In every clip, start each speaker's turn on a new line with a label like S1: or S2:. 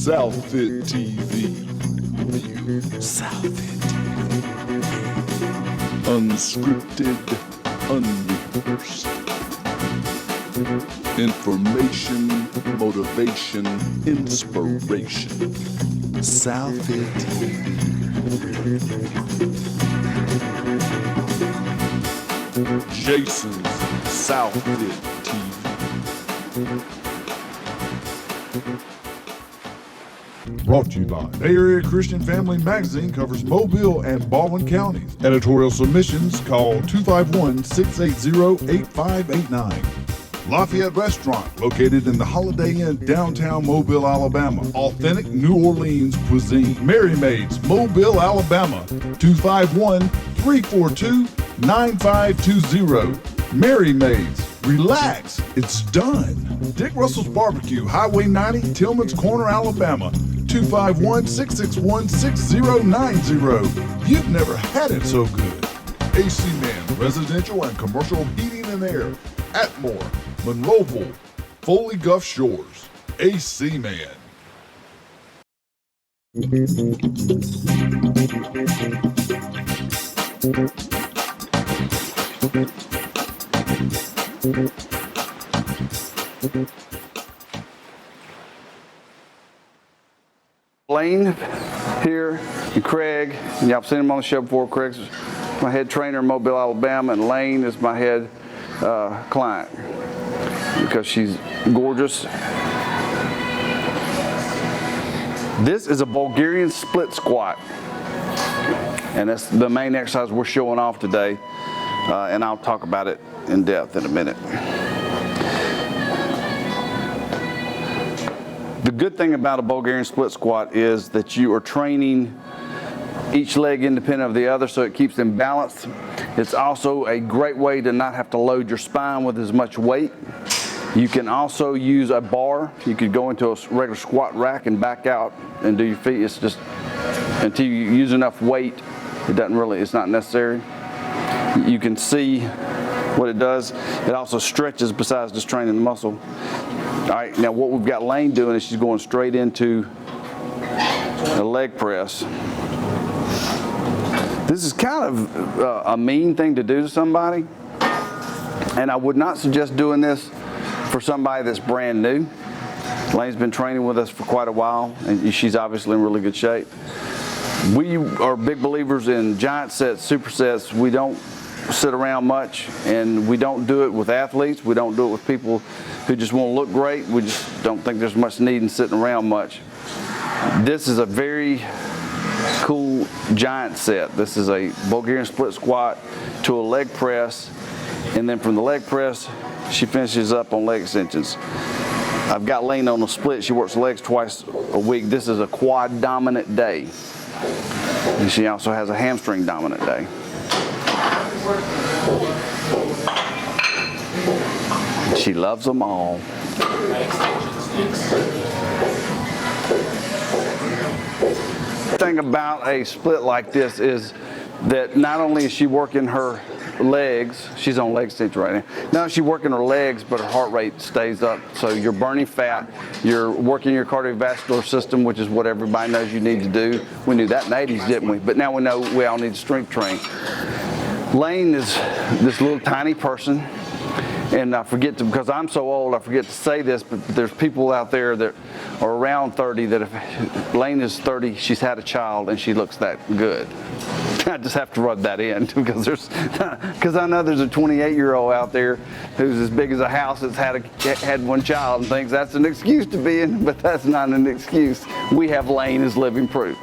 S1: SouthFit TV. SouthFit TV. Unscripted, unrehearsed. Information, motivation, inspiration. SouthFit TV. Jason's SouthFit TV. Brought to you by Bay Area Christian Family Magazine covers Mobile and Baldwin counties. Editorial submissions call 251-680-8589. Lafayette Restaurant, located in the Holiday Inn, downtown Mobile, Alabama. Authentic New Orleans cuisine. Mary Maids, Mobile, Alabama. 251-342-9520. Mary Maids, relax, it's done. Dick Russell's Barbecue, Highway 90, Tillman's Corner, Alabama. 251-661-6090. You've never had it so good. AC Man, residential and commercial heating and air. Atmore, Monroeville, Foley Gulf Shores. AC Man.
S2: Lane here and Craig, and y'all seen him on the show before. Craig's my head trainer in Mobile, Alabama, and Lane is my head client because she's gorgeous. This is a Bulgarian split squat, and that's the main exercise we're showing off today, and I'll talk about it in depth in a minute. The good thing about a Bulgarian split squat is that you are training each leg independent of the other, so it keeps them balanced. It's also a great way to not have to load your spine with as much weight. You can also use a bar. You could go into a regular squat rack and back out and do your feet. It's just until you use enough weight, it's not necessary. You can see what it does. It also stretches besides just training the muscle. All right, now what we've got Lane doing is she's going straight into the leg press. This is kind of a mean thing to do to somebody, and I would not suggest doing this for somebody that's brand new. Lane's been training with us for quite a while, and she's obviously in really good shape. We are big believers in giant sets, supersets. We don't sit around much, and we don't do it with athletes. We don't do it with people who just want to look great. We just don't think there's much need in sitting around much. This is a very cool giant set. This is a Bulgarian split squat to a leg press, and then from the leg press, she finishes up on leg extensions. I've got Lane on a split. She works legs twice a week. This is a quad dominant day, and she also has a hamstring dominant day. She loves them all. The thing about a split like this is that not only is she working her legs, she's on leg extension right now. Now she's working her legs, but her heart rate stays up. So you're burning fat, you're working your cardiovascular system, which is what everybody knows you need to do. We knew that in the 80s, didn't we? But now we know we all need to strength train. Lane is this little tiny person, and I forget to, because I'm so old, I forget to say this, but there's people out there that are around 30 that if Lane is 30, she's had a child and she looks that good. I just have to rub that in because I know there's a 28-year-old out there who's as big as a house that's had one child and thinks that's an excuse to be in, but that's not an excuse. We have Lane as living proof.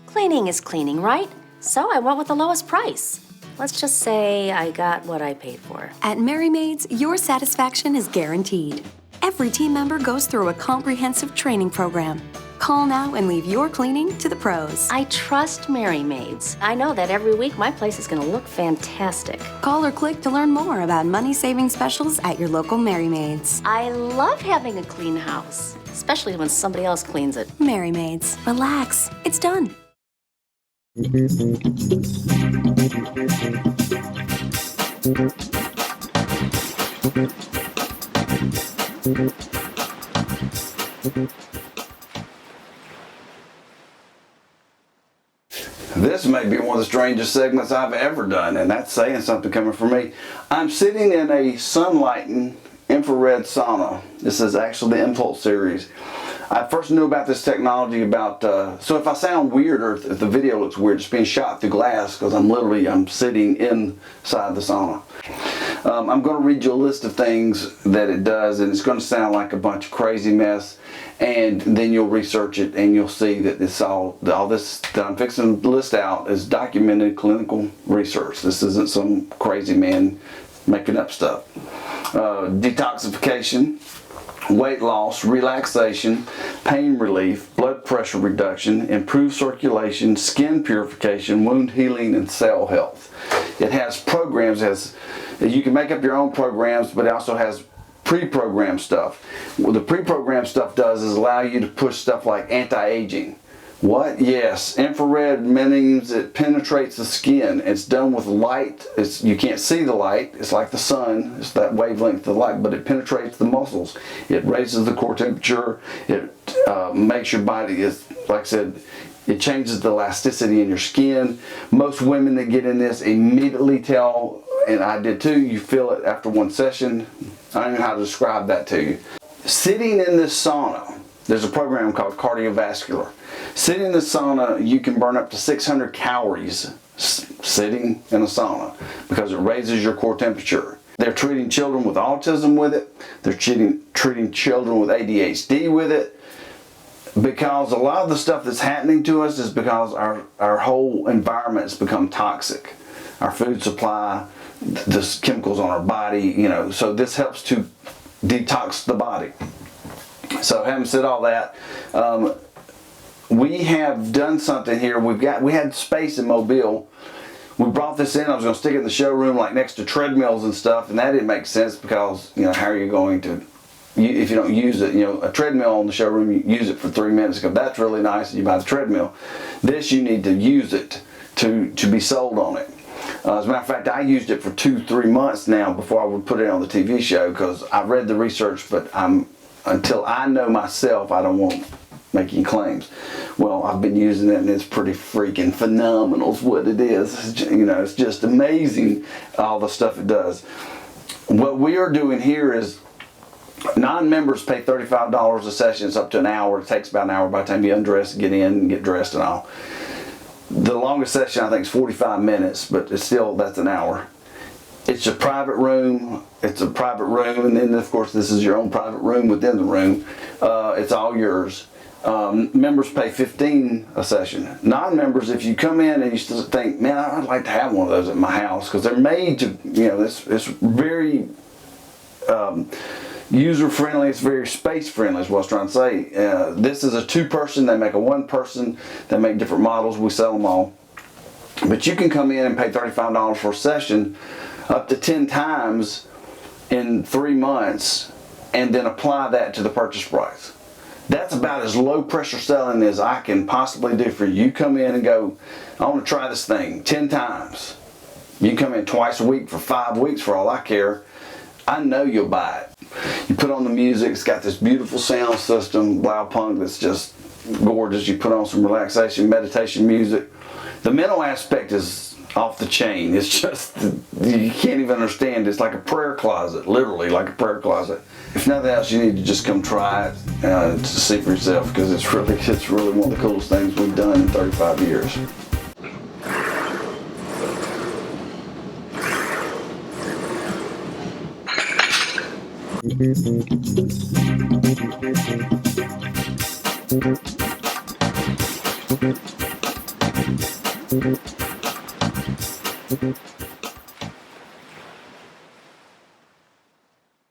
S3: Cleaning is cleaning, right? So I went with the lowest price. Let's just say I got what I paid for.
S4: At Mary Maids, your satisfaction is guaranteed. Every team member goes through a comprehensive training program. Call now and leave your cleaning to the pros.
S3: I trust Mary Maids. I know that every week my place is going to look fantastic.
S4: Call or click to learn more about money-saving specials at your local Mary Maids.
S3: I love having a clean house, especially when somebody else cleans it.
S4: Mary Maids, relax. It's done.
S2: This may be one of the strangest segments I've ever done, and that's saying something coming from me. I'm sitting in a sunlighting infrared sauna. This is actually the Impulse series. I first knew about this technology about, so if I sound weird or if the video looks weird, it's being shot through glass because I'm sitting inside the sauna. I'm going to read you a list of things that it does, and it's going to sound like a bunch of crazy mess, and then you'll research it and you'll see that all this that I'm fixing to list out is documented clinical research. This isn't some crazy man making up stuff. Detoxification, weight loss, relaxation, pain relief, blood pressure reduction, improved circulation, skin purification, wound healing, and cell health. It has programs, you can make up your own programs, but it also has pre-programmed stuff. What the pre-programmed stuff does is allow you to push stuff like anti-aging. What? Yes, infrared means it penetrates the skin. It's done with light. You can't see the light. It's like the sun. It's that wavelength of light, but it penetrates the muscles. It raises the core temperature. It makes your body, like I said, it changes the elasticity in your skin. Most women that get in this immediately tell, and I did too, you feel it after one session. I don't know how to describe that to you. Sitting in this sauna, there's a program called cardiovascular. Sitting in the sauna, you can burn up to 600 calories sitting in a sauna because it raises your core temperature. They're treating children with autism with it. They're treating children with ADHD with it, because a lot of the stuff that's happening to us is because our whole environment has become toxic. Our food supply, the chemicals on our body, so this helps to detox the body. So having said all that, we have done something here. We had space in Mobile. We brought this in. I was going to stick it in the showroom like next to treadmills and stuff, and that didn't make sense because how are you going to, if you don't use it, a treadmill in the showroom, you use it for 3 minutes because that's really nice and you buy the treadmill. This, you need to use it to be sold on it. As a matter of fact, I used it for 2-3 months now before I would put it on the TV show because I read the research, but until I know myself, I don't want making claims. Well, I've been using it and it's pretty freaking phenomenal is what it is. It's just amazing all the stuff it does. What we are doing here is non-members pay $35 a session. It's up to an hour. It takes about an hour by the time you undress, get in, and get dressed and all. The longest session I think is 45 minutes, but it's still, that's an hour. It's a private room. It's a private room, and then of course this is your own private room within the room. It's all yours. Members pay $15 a session. Non-members, if you come in and you still think, man, I'd like to have one of those at my house because they're made to, it's very user-friendly. It's very space-friendly is what I was trying to say. This is a 2-person. They make a 1-person. They make different models. We sell them all. But you can come in and pay $35 for a session up to 10 times in 3 months and then apply that to the purchase price. That's about as low pressure selling as I can possibly do for you. You come in and go, I want to try this thing 10 times. You can come in twice a week for 5 weeks for all I care. I know you'll buy it. You put on the music, it's got this beautiful sound system, loud punk that's just gorgeous. You put on some relaxation, meditation music. The mental aspect is off the chain. It's just, you can't even understand. It's like a prayer closet, literally like a prayer closet. If nothing else, you need to just come try it to see for yourself because it's really one of the coolest things we've done in 35 years.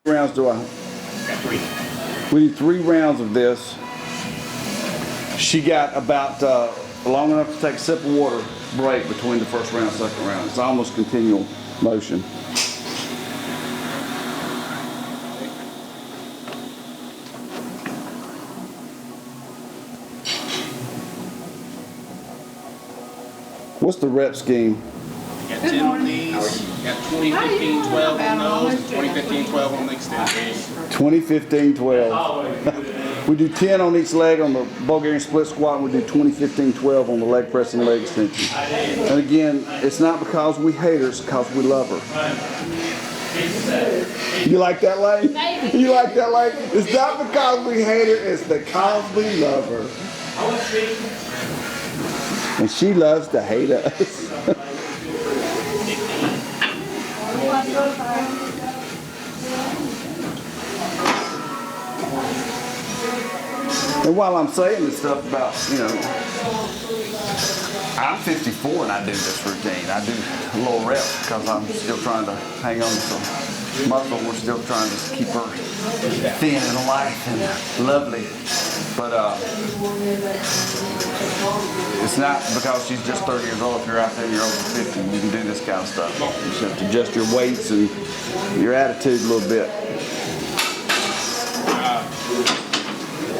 S2: Rounds do I? We need 3 rounds of this. She got about long enough to take a sip of water break between the first round and second round. It's almost continual motion. What's the rep scheme?
S5: Got 10 on these, got 20, 15, 12 on those, 20, 15, 12 on the extended.
S2: 20, 15, 12. We do 10 on each leg on the Bulgarian split squat, and we do 20, 15, 12 on the leg press and leg extension. And again, it's not because we hate her, it's because we love her. You like that, Lane? You like that, Lane? It's not because we hate her, it's because we love her. And she loves to hate us. And while I'm saying this stuff about, you know, I'm 54 and I do this routine. I do low reps because I'm still trying to hang on to some muscle. We're still trying to keep her thin and light and lovely. But it's not because she's just 30 years old. If you're out there and you're over 50, you can do this kind of stuff. You just have to adjust your weights and your attitude a little bit.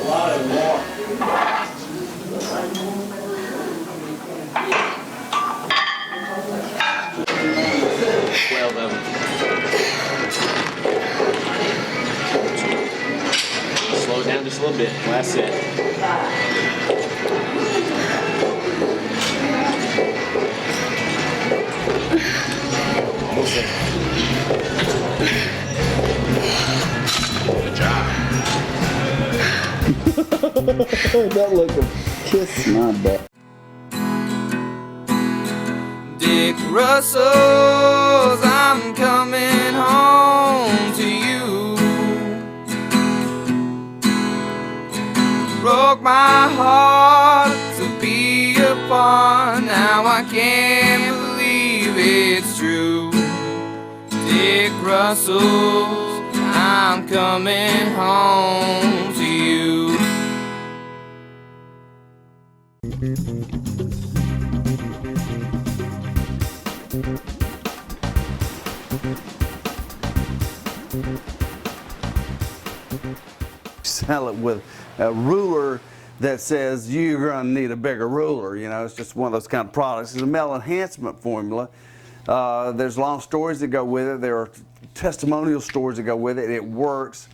S5: A lot of more. 12 of them. Slow down just a little bit. Last set. Good job.
S2: That look of kiss my butt.
S6: Dick Russell's I'm coming home to you. Broke my heart to be apart. Now I can't believe it's true. Dick Russell's I'm coming home to you.
S2: Sell it with a ruler that says you're going to need a bigger ruler. You know, it's just one of those kind of products. It's a male enhancement formula. There's long stories that go with it. There are testimonial stories that go with it. It works.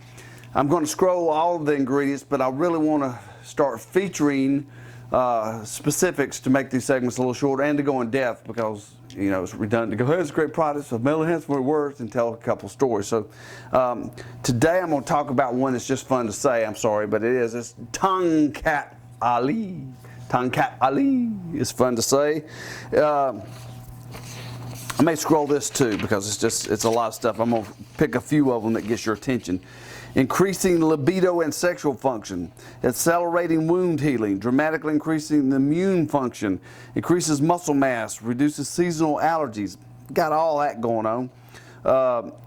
S2: I'm going to scroll all of the ingredients, but I really want to start featuring specifics to make these segments a little shorter and to go in depth because, you know, it's redundant to go, hey, it's a great product, so male enhancement works, and tell a couple stories. So today I'm going to talk about one that's just fun to say, I'm sorry, but it is. It's Tongkat Ali. Tongkat Ali is fun to say. I may scroll this too because it's a lot of stuff. I'm going to pick a few of them that gets your attention. Increasing libido and sexual function, accelerating wound healing, dramatically increasing the immune function, increases muscle mass, reduces seasonal allergies. Got all that going on.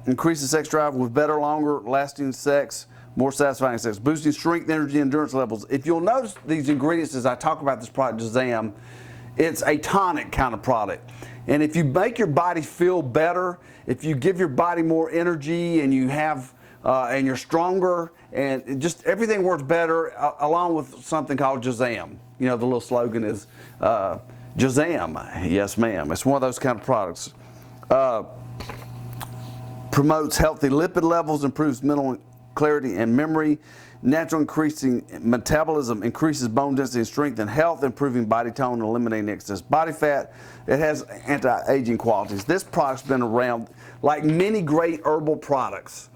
S2: Increases sex drive with better, longer lasting sex, more satisfying sex, boosting strength, energy, endurance levels. If you'll notice these ingredients as I talk about this product, Jazam, it's a tonic kind of product. And if you make your body feel better, if you give your body more energy and you have and you're stronger, and just everything works better, along with something called Jazam. You know, the little slogan is Jazam, yes ma'am. It's one of those kind of products. Promotes healthy lipid levels, improves mental clarity and memory, natural increasing metabolism, increases bone density and strength and health, improving body tone and eliminating excess body fat. It has anti-aging qualities. This product's been around like many great herbal products.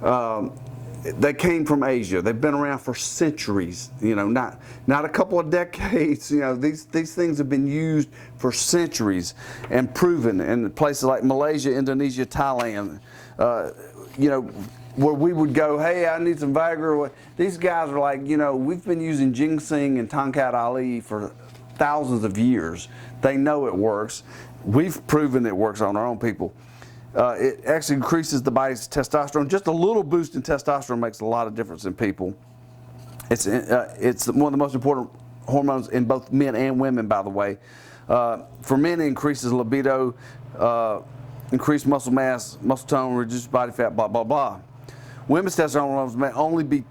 S2: They came from Asia. They've been around for centuries. You know, not a couple of decades. You know, these things have been used for centuries and proven in places like Malaysia, Indonesia, Thailand. You know, where we would go, hey, I need some Viagra. These guys are like, you know, we've been using ginseng and Tongkat Ali for thousands of years. They know it works. We've proven it works on our own people. It actually increases the body's testosterone. Just a little boost in testosterone makes a lot of difference in people. It's one of the most important hormones in both men and women, by the way. For men, it increases libido, increased muscle mass, muscle tone, reduced body fat, blah, blah, blah. Women's testosterone levels may only be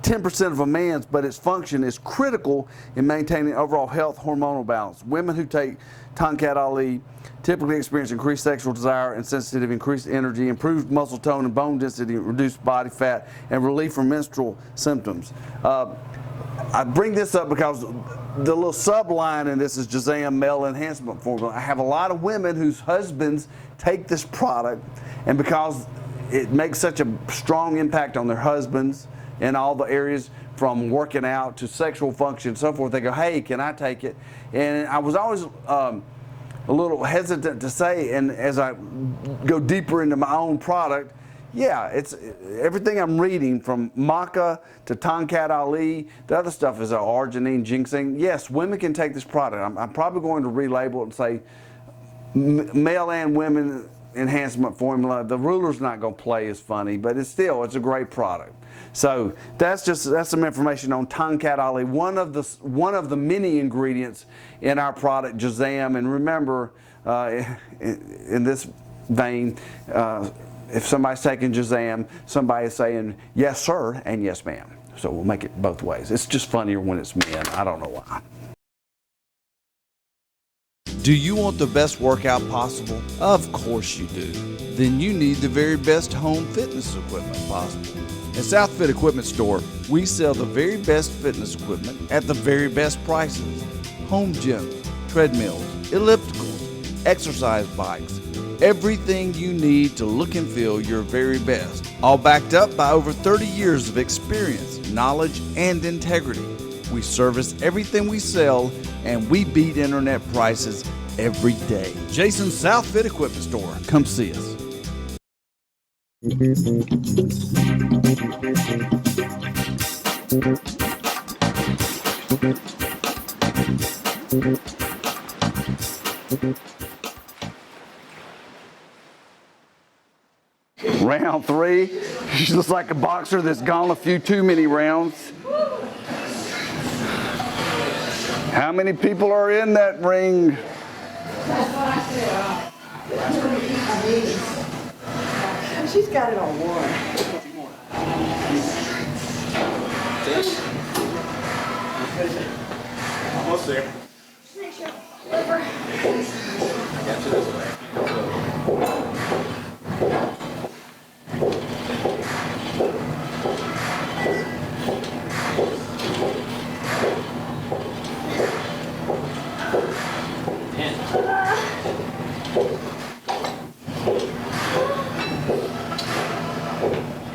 S2: 10% of a man's, but its function is critical in maintaining overall health, hormonal balance. Women who take Tonkat Ali typically experience increased sexual desire and sensitivity, increased energy, improved muscle tone and bone density, reduced body fat, and relief from menstrual symptoms. I bring this up because the little subline in this is Jazam Male Enhancement Formula. I have a lot of women whose husbands take this product, and because it makes such a strong impact on their husbands in all the areas from working out to sexual function and so forth, they go, hey, can I take it? And I was always a little hesitant to say, and as I go deeper into my own product, yeah, it's everything I'm reading from maca to Tonkat Ali. The other stuff is arginine, ginseng. Yes, women can take this product. I'm probably going to relabel it and say male and women enhancement formula. The ruler's not going to play as funny, but it's a great product. So that's some information on Tonkat Ali, one of the many ingredients in our product Jazam. And remember, in this vein, if somebody's taking Jazam, somebody is saying yes sir and yes ma'am. So we'll make it both ways. It's just funnier when it's men. I don't know why.
S7: Do you want the best workout possible? Of course you do. Then you need the very best home fitness equipment possible. At SouthFit Equipment Store, we sell the very best fitness equipment at the very best prices. Home gyms, treadmills, ellipticals, exercise bikes, everything you need to look and feel your very best. All backed up by over 30 years of experience, knowledge, and integrity. We service everything we sell, and we beat internet prices every day. Jason's SouthFit Equipment Store. Come see us.
S2: Round 3. She looks like a boxer that's gone a few too many rounds. How many people are in that ring?
S8: She's got it on one.
S5: Almost there. I got you this way.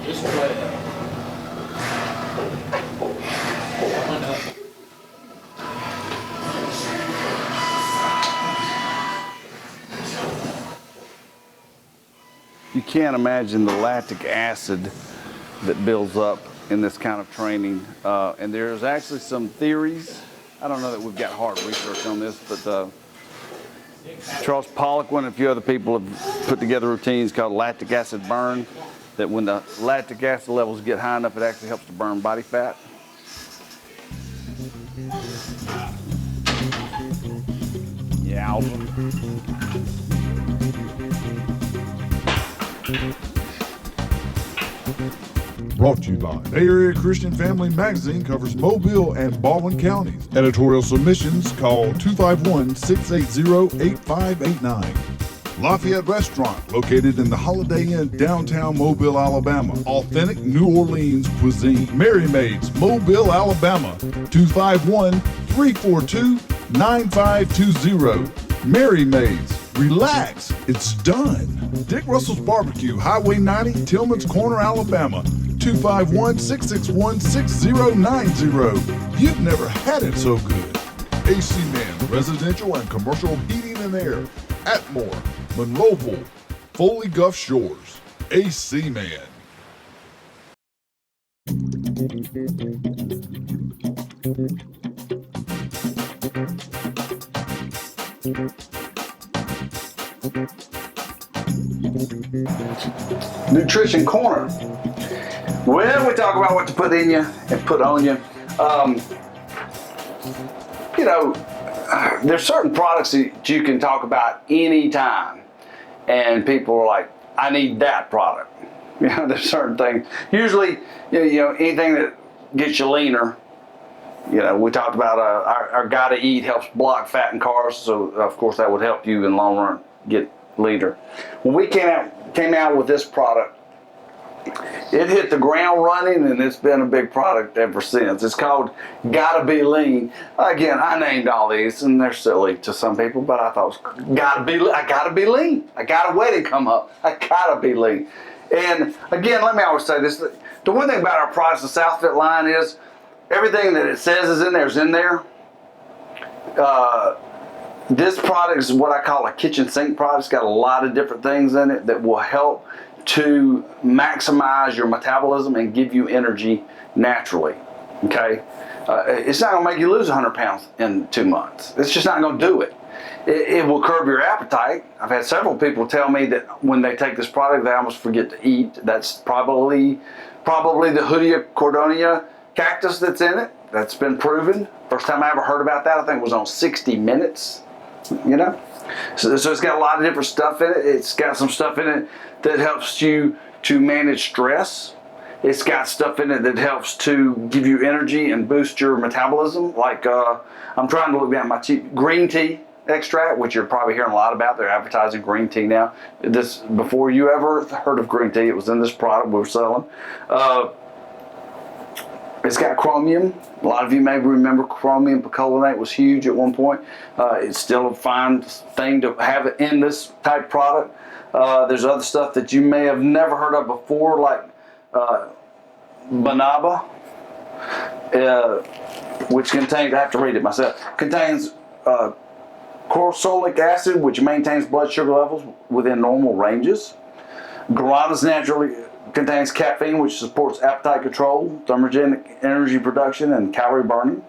S5: This way. Coming up.
S2: You can't imagine the lactic acid that builds up in this kind of training. And there's actually some theories. I don't know that we've got hard research on this, but Charles Poliquin and a few other people have put together routines called lactic acid burn, that when the lactic acid levels get high enough, it actually helps to burn body fat. Yeah.
S1: Brought to you by Bay Area Christian Family Magazine covers Mobile and Baldwin counties. Editorial submissions call 251-680-8589. Lafayette Restaurant, located in the Holiday Inn, downtown Mobile, Alabama. Authentic New Orleans cuisine. Mary Maids, Mobile, Alabama. 251-342-9520. Mary Maids, relax, it's done. Dick Russell's Barbecue, Highway 90, Tillman's Corner, Alabama. 251-661-6090. You've never had it so good. AC Man, residential and commercial heating and air. Atmore, Monroeville, Foley Gulf Shores. AC Man.
S2: Nutrition Corner. Well, we talk about what to put in you and put on you. There's certain products that you can talk about anytime, and people are like, I need that product. There's certain things. Usually, anything that gets you leaner. You know, we talked about our Gotta Eat helps block fat in carbs, so of course that would help you in the long run get leaner. When we came out with this product, it hit the ground running, and it's been a big product ever since. It's called Gotta Be Lean. Again, I named all these, and they're silly to some people, but I thought, I gotta be lean. I got a wedding come up. I gotta be lean. And again, let me always say this. The one thing about our products, the SouthFit line, is everything that it says is in there is in there. This product is what I call a kitchen sink product. It's got a lot of different things in it that will help to maximize your metabolism and give you energy naturally, okay? It's not gonna make you lose 100 pounds in 2 months. It's just not gonna do it. It will curb your appetite. I've had several people tell me that when they take this product, they almost forget to eat. That's probably the Hoodia cordonia cactus that's in it. That's been proven. First time I ever heard about that, I think it was on 60 Minutes, you know? So it's got a lot of different stuff in it. It's got some stuff in it that helps you to manage stress. It's got stuff in it that helps to give you energy and boost your metabolism. Like I'm trying to look down my cheap green tea extract, which you're probably hearing a lot about. They're advertising green tea now. This, before you ever heard of green tea, it was in this product we were selling. It's got chromium. A lot of you may remember chromium picolinate was huge at one point. It's still a fine thing to have it in this type product. There's other stuff that you may have never heard of before, like Banaba, which contains, I have to read it myself, contains corosolic acid, which maintains blood sugar levels within normal ranges. Guarana's naturally contains caffeine, which supports appetite control, thermogenic energy production, and calorie burning.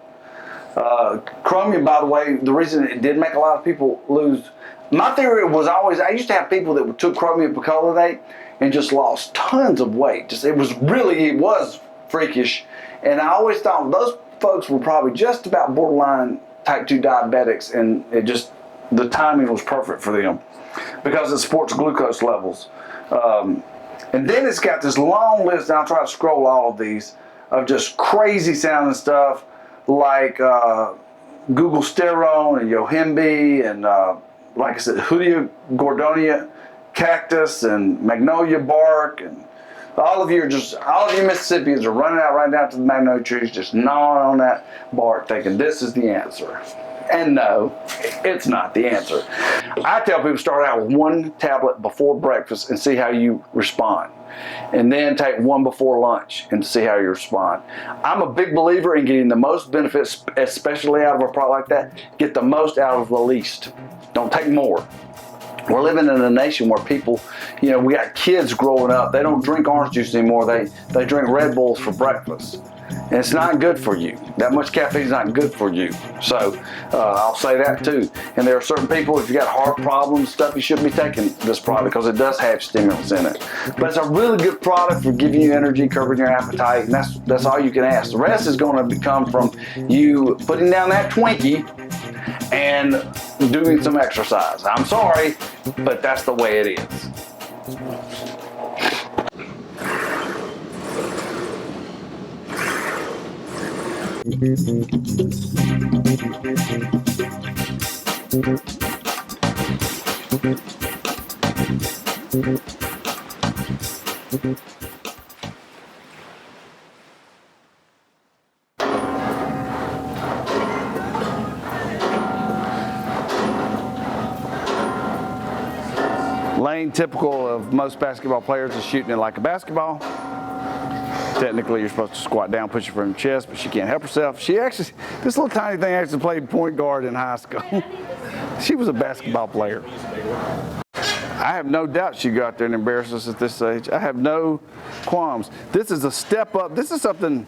S2: Chromium, by the way, the reason it did make a lot of people lose, my theory was always, I used to have people that took chromium picolinate and just lost tons of weight. It was freakish. And I always thought those folks were probably just about borderline type 2 diabetics, and the timing was perfect for them because it supports glucose levels. And then it's got this long list, and I'll try to scroll all of these, of just crazy sounding stuff like Google Sterone and Yohimbe and like I said, Hoodia gordonia cactus and magnolia bark, and all of you Mississippians are running out right now to the magnolia trees, just gnawing on that bark, thinking this is the answer. And no, it's not the answer. I tell people start out with 1 tablet before breakfast and see how you respond. And then take 1 before lunch and see how you respond. I'm a big believer in getting the most benefits, especially out of a product like that. Get the most out of the least. Don't take more. We're living in a nation where people, we got kids growing up, they don't drink orange juice anymore, they drink Red Bulls for breakfast. And it's not good for you. That much caffeine is not good for you. So I'll say that too. And there are certain people, if you got heart problems, stuff, you shouldn't be taking this product because it does have stimulants in it. But it's a really good product for giving you energy, curbing your appetite, and that's all you can ask. The rest is going to come from you putting down that Twinkie and doing some exercise. I'm sorry, but that's the way it is. Lane, typical of most basketball players, is shooting it like a basketball. Technically, you're supposed to squat down, push it from your chest, but she can't help herself. This little tiny thing actually played point guard in high school. She was a basketball player. I have no doubt she'd go out there and embarrass us at this age. I have no qualms. This is a step up. This is something,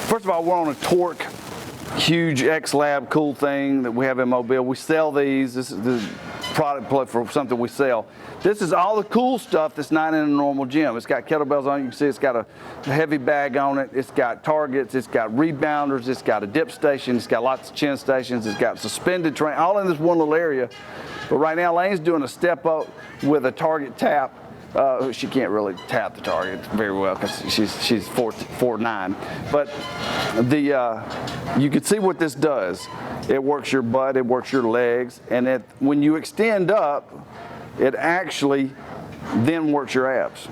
S2: first of all, we're on a Torque, huge X-Lab cool thing that we have in Mobile. We sell these. This is the product plug for something we sell. This is all the cool stuff that's not in a normal gym. It's got kettlebells on it. You can see it's got a heavy bag on it. It's got targets. It's got rebounders. It's got a dip station. It's got lots of chin stations. It's got suspended train, all in this one little area. But right now, Lane's doing a step up with a target tap She can't really tap the target very well because she's 4'9". But you can see what this does. It works your butt, it works your legs, and when you extend up, it actually then works your abs.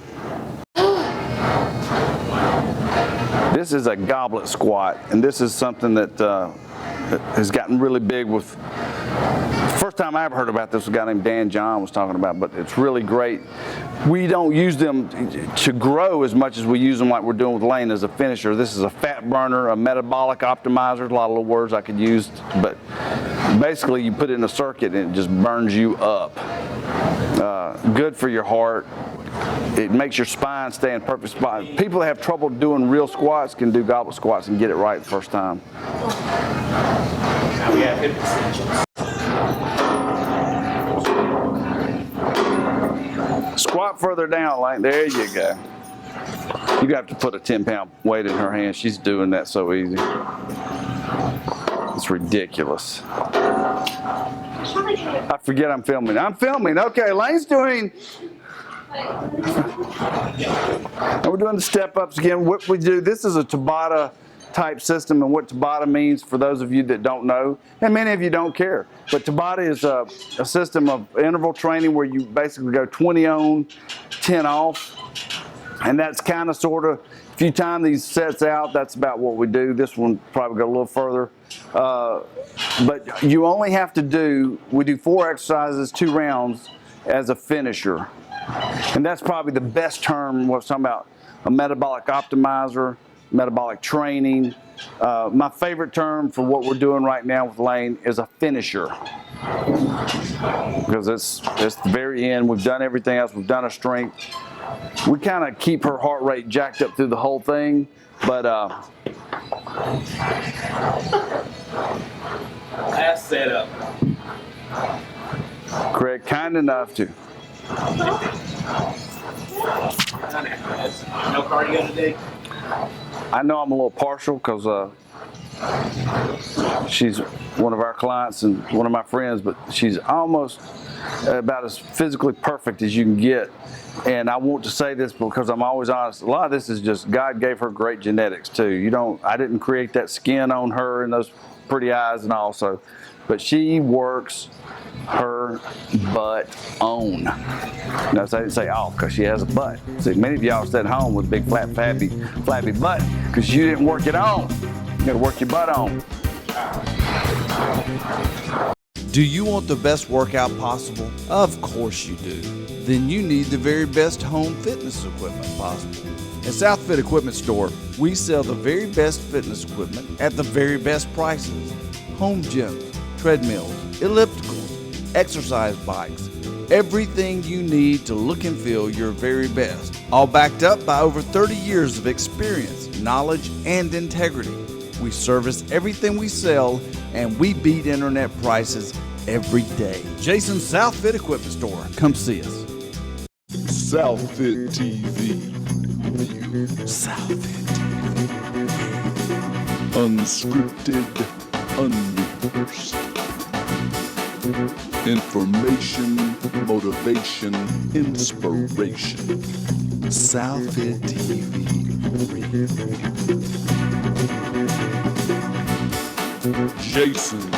S2: This is a goblet squat, and this is something that has gotten really big with. First time I ever heard about this was a guy named Dan John was talking about, but it's really great. We don't use them to grow as much as we use them like we're doing with Lane as a finisher. This is a fat burner, a metabolic optimizer, a lot of little words I could use, but basically you put it in a circuit and it just burns you up. Good for your heart. It makes your spine stay in perfect spot. People that have trouble doing real squats can do goblet squats and get it right the first time.
S5: Now we have hip extensions.
S2: Squat further down, like there you go. You have to put a 10-pound weight in her hand. She's doing that so easy. It's ridiculous. I forget I'm filming. I'm filming. Okay, Lane's doing. And we're doing the step ups again. What we do, this is a Tabata type system, and what Tabata means for those of you that don't know, and many of you don't care. But Tabata is a system of interval training where you basically go 20 on, 10 off. And that's kind of sort of, if you time these sets out, that's about what we do. This one probably go a little further. But you only have to we do 4 exercises, 2 rounds as a finisher. And that's probably the best term, what I'm talking about, a metabolic optimizer, metabolic training. My favorite term for what we're doing right now with Lane is a finisher. Because it's the very end. We've done everything else. We've done a strength. We kind of keep her heart rate jacked up through the whole thing, but
S5: Last setup.
S2: Craig, kind enough to.
S5: No cardio today?
S2: I know I'm a little partial because she's one of our clients and one of my friends, but she's almost about as physically perfect as you can get. And I want to say this because I'm always honest. A lot of this is just God gave her great genetics too. I didn't create that skin on her and those pretty eyes and all. But she works her butt on. Notice I didn't say off because she has a butt. See, many of y'all sit at home with a big flat, flabby butt because you didn't work it on. You got to work your butt on.
S7: Do you want the best workout possible? Of course you do. Then you need the very best home fitness equipment possible. At SouthFit Equipment Store, we sell the very best fitness equipment at the very best prices. Home gyms, treadmills, ellipticals, exercise bikes, everything you need to look and feel your very best. All backed up by over 30 years of experience, knowledge, and integrity. We service everything we sell, and we beat internet prices every day. Jason's SouthFit Equipment Store. Come see us.
S1: SouthFit TV.
S7: SouthFit
S1: Unscripted, unrehearsed. Information, motivation, inspiration.
S7: SouthFit TV.
S1: Jason